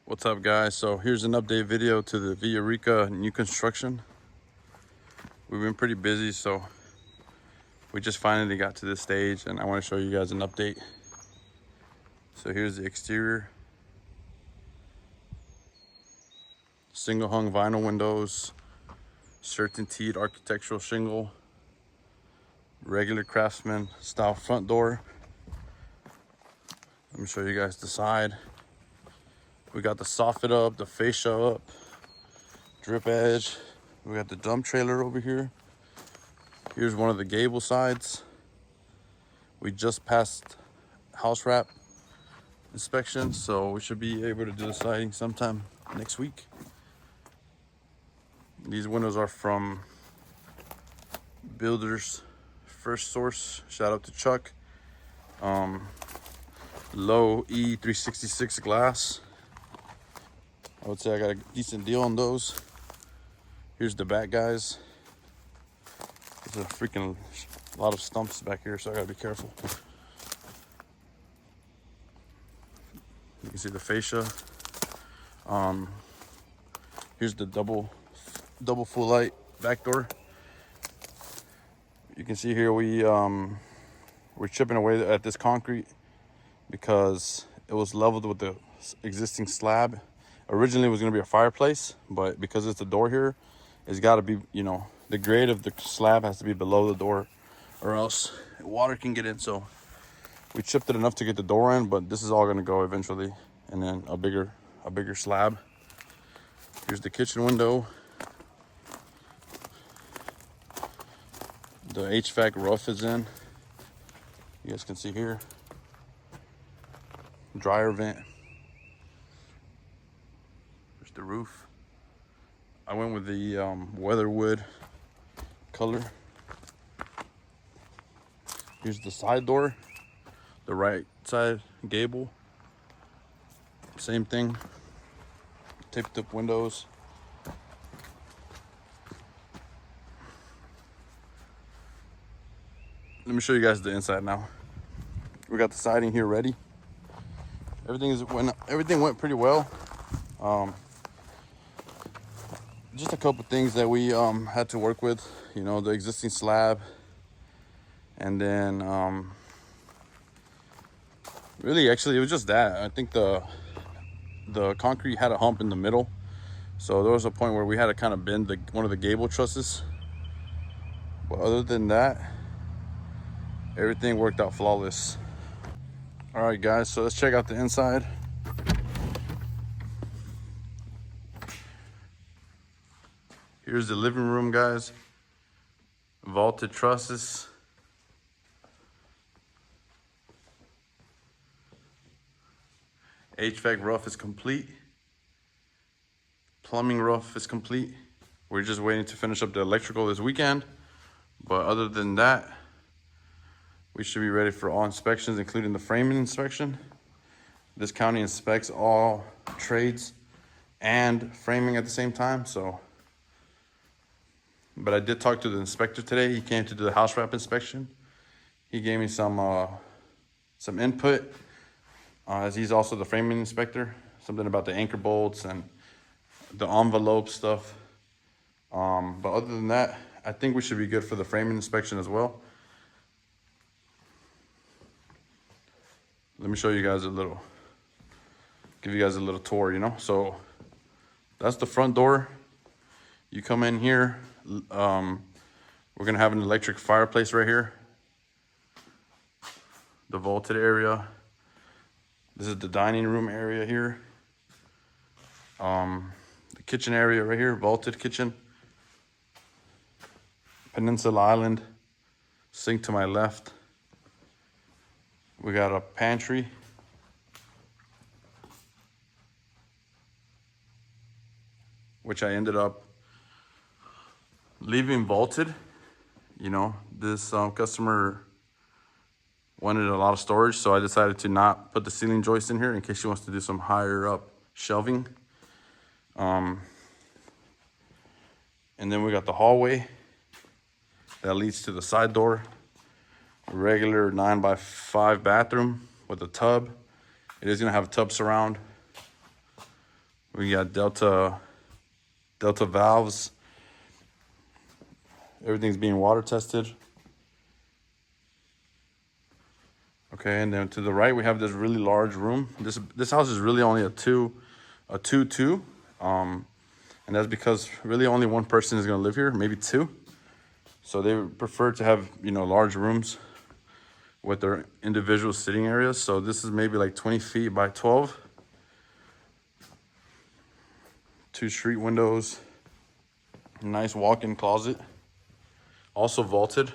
What's up, guys? So here's an update video to the Villa Rica new construction. We've been pretty busy, so we just finally got to this stage and I want to show you guys an update. So here's the exterior. Single hung vinyl windows, certainteed architectural shingle, regular craftsman style front door. Let me show you guys the side. We got the soffit up, the fascia up, drip edge. We got the dump trailer over here. Here's one of the gable sides. We just passed house wrap inspection, so we should be able to do the siding sometime next week. These windows are from Builders First Source. Shout out to Chuck. Low E366 glass. I would say I got a decent deal on those. Here's the back, guys. There's a freaking lot of stumps back here, so I gotta be careful. You can see the fascia. Here's the double full light back door. You can see here we're chipping away at this concrete because it was leveled with the existing slab. Originally it was going to be a fireplace, but because it's a door here, it's got to be, the grade of the slab has to be below the door or else water can get in. So we chipped it enough to get the door in, but this is all going to go eventually, and then a bigger slab. Here's the kitchen window. The HVAC roof is in. You guys can see here. Dryer vent. There's the roof. I went with the weatherwood color. Here's the side door. The right side gable. Same thing. Taped up windows. Let me show you guys the inside now. We got the siding here ready. Everything went pretty well. Just a couple things that we had to work with. The existing slab, and then really, actually, it was just that. I think the concrete had a hump in the middle, so there was a point where we had to kind of bend one of the gable trusses. But other than that, everything worked out flawless. All right, guys, so let's check out the inside. Here's the living room, guys. Vaulted trusses. HVAC roof is complete. Plumbing roof is complete. We're just waiting to finish up the electrical this weekend. But other than that, we should be ready for all inspections, including the framing inspection. This county inspects all trades and framing at the same time, so. But I did talk to the inspector today. He came to do the house wrap inspection. He gave me some input, as he's also the framing inspector. Something about the anchor bolts and the envelope stuff. But other than that, I think we should be good for the framing inspection as well. Let me show you guys give you guys a little tour, So that's the front door. You come in here, we're gonna have an electric fireplace right here. The vaulted area. This is the dining room area here. The kitchen area right here, vaulted kitchen. Peninsula Island, sink to my left. We got a pantry. Which I ended up leaving vaulted. This customer wanted a lot of storage, so I decided to not put the ceiling joist in here in case she wants to do some higher up shelving. And then we got the hallway that leads to the side door. A regular 9x5 bathroom with a tub. It is gonna have a tub surround. We got Delta valves. Everything's being water tested. Okay, and then to the right we have this really large room. This house is really only a 2-2, and that's because really only one person is gonna live here, maybe two. So they prefer to have, you know, large rooms with their individual sitting areas. So this is maybe like 20 feet by 12. 2 street windows. Nice walk-in closet. Also vaulted.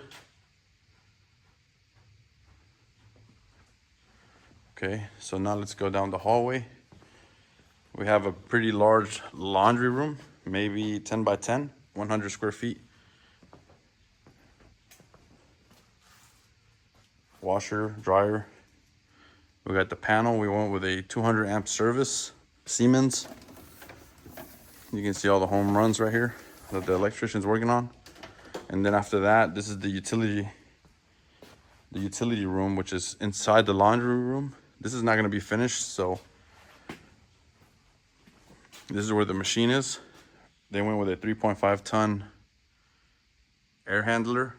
Okay, so now let's go down the hallway. We have a pretty large laundry room, maybe 10 by 10, 100 square feet. Washer, dryer. We got the panel. We went with a 200 amp service, Siemens. You can see all the home runs right here that the electrician's working on. And then after that, this is the utility room, which is inside the laundry room. This is not going to be finished, so this is where the machine is. They went with a 3.5 ton air handler.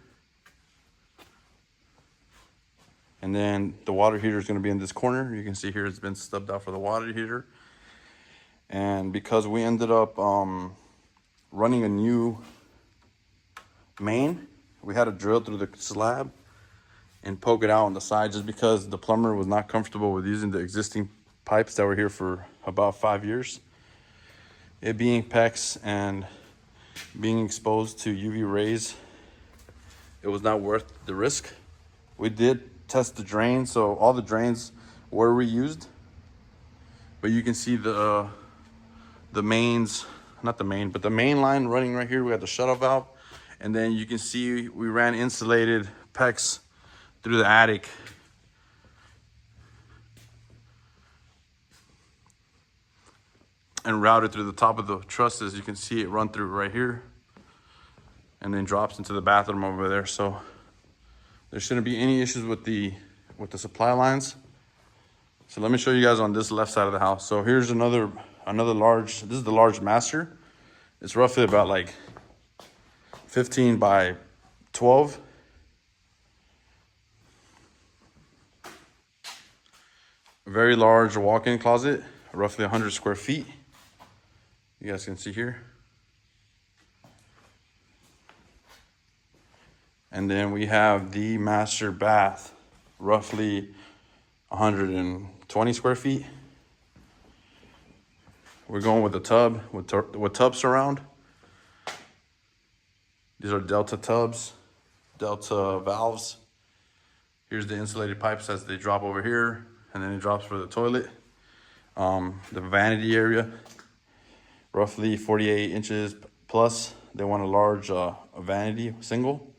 And then the water heater is going to be in this corner. You can see here it's been stubbed out for the water heater. And because we ended up running a new main, we had to drill through the slab and poke it out on the side, just because the plumber was not comfortable with using the existing pipes that were here for about 5 years. It being PEX and being exposed to UV rays, it was not worth the risk. We did test the drain, so all the drains were reused, but you can see the mains, not the main, but the main line running right here. We got the shut-off valve, and then you can see we ran insulated PEX through the attic. And routed through the top of the trusses. You can see it run through right here and then drops into the bathroom over there. So there shouldn't be any issues with the supply lines. So let me show you guys on this left side of the house. So here's another large, this is the large master. It's roughly about like 15 by 12. Very large walk-in closet, roughly 100 square feet. You guys can see here. And then we have the master bath, roughly 120 square feet. We're going with the tub, with tub surround. These are Delta tubs, Delta valves. Here's the insulated pipes as they drop over here, and then it drops for the toilet. The vanity area, roughly 48 inches plus. They want a large vanity single.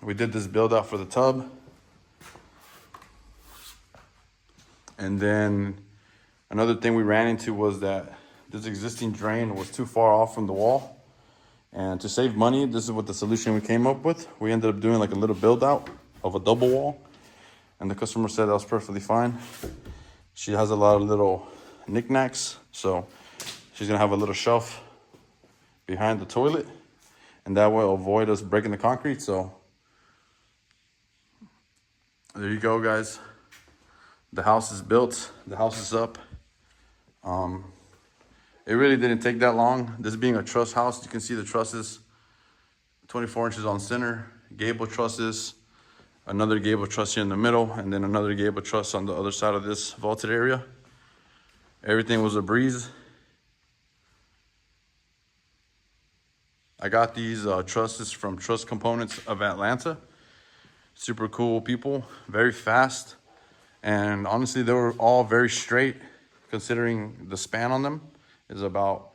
We did this build out for the tub. And then another thing we ran into was that this existing drain was too far off from the wall. And to save money, this is what the solution we came up with. We ended up doing like a little build out of a double wall. And the customer said that was perfectly fine. She has a lot of little knickknacks, so she's gonna have a little shelf behind the toilet, and that will avoid us breaking the concrete. So there you go, guys. The house is built, the house is up. It really didn't take that long. This being a truss house, you can see the trusses, 24 inches on center, gable trusses, another gable truss here in the middle, and then another gable truss on the other side of this vaulted area. Everything was a breeze. I got these trusses from Truss Components of Atlanta. Super cool people, very fast. And honestly, they were all very straight, considering the span on them is about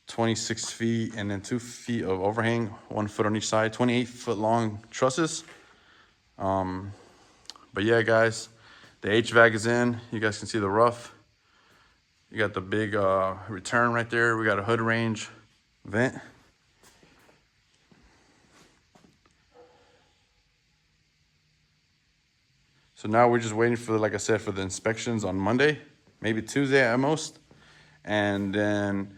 26 feet and then 2 feet of overhang, 1 foot on each side, 28-foot long trusses. But yeah, guys, the HVAC is in. You guys can see the roof. You got the big return right there. We got a hood range vent. So now we're just waiting for, like I said, for the inspections on Monday, maybe Tuesday at most. And then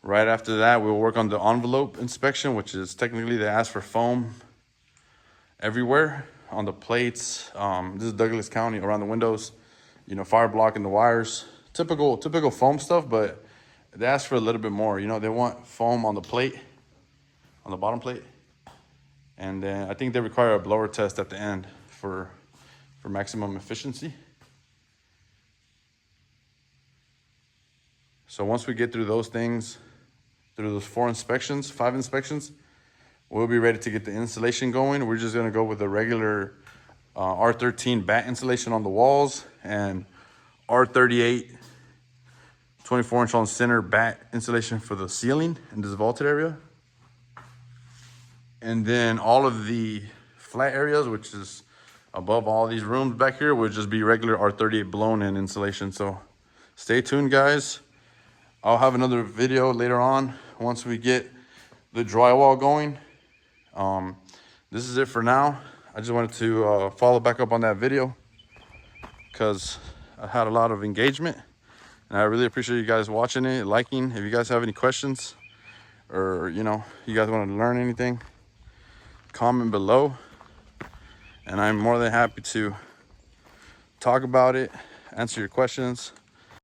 right after that, we'll work on the envelope inspection, which is technically they ask for foam everywhere on the plates. This is Douglas County, around the windows, you know, fire blocking the wires. Typical foam stuff, but they ask for a little bit more. You know, they want foam on the plate, on the bottom plate. And then I think they require a blower test at the end for maximum efficiency. So once we get through those things, through those 5 inspections, we'll be ready to get the insulation going. We're just gonna go with the regular R13 batt insulation on the walls and R38 24-inch on center batt insulation for the ceiling in this vaulted area. And then all of the flat areas, which is above all these rooms back here, would just be regular R38 blown in insulation. So stay tuned, guys. I'll have another video later on once we get the drywall going. This is it for now. I just wanted to follow back up on that video because I had a lot of engagement, and I really appreciate you guys watching it, liking. If you guys have any questions, or you know, you guys want to learn anything, comment below, and I'm more than happy to talk about it, answer your questions.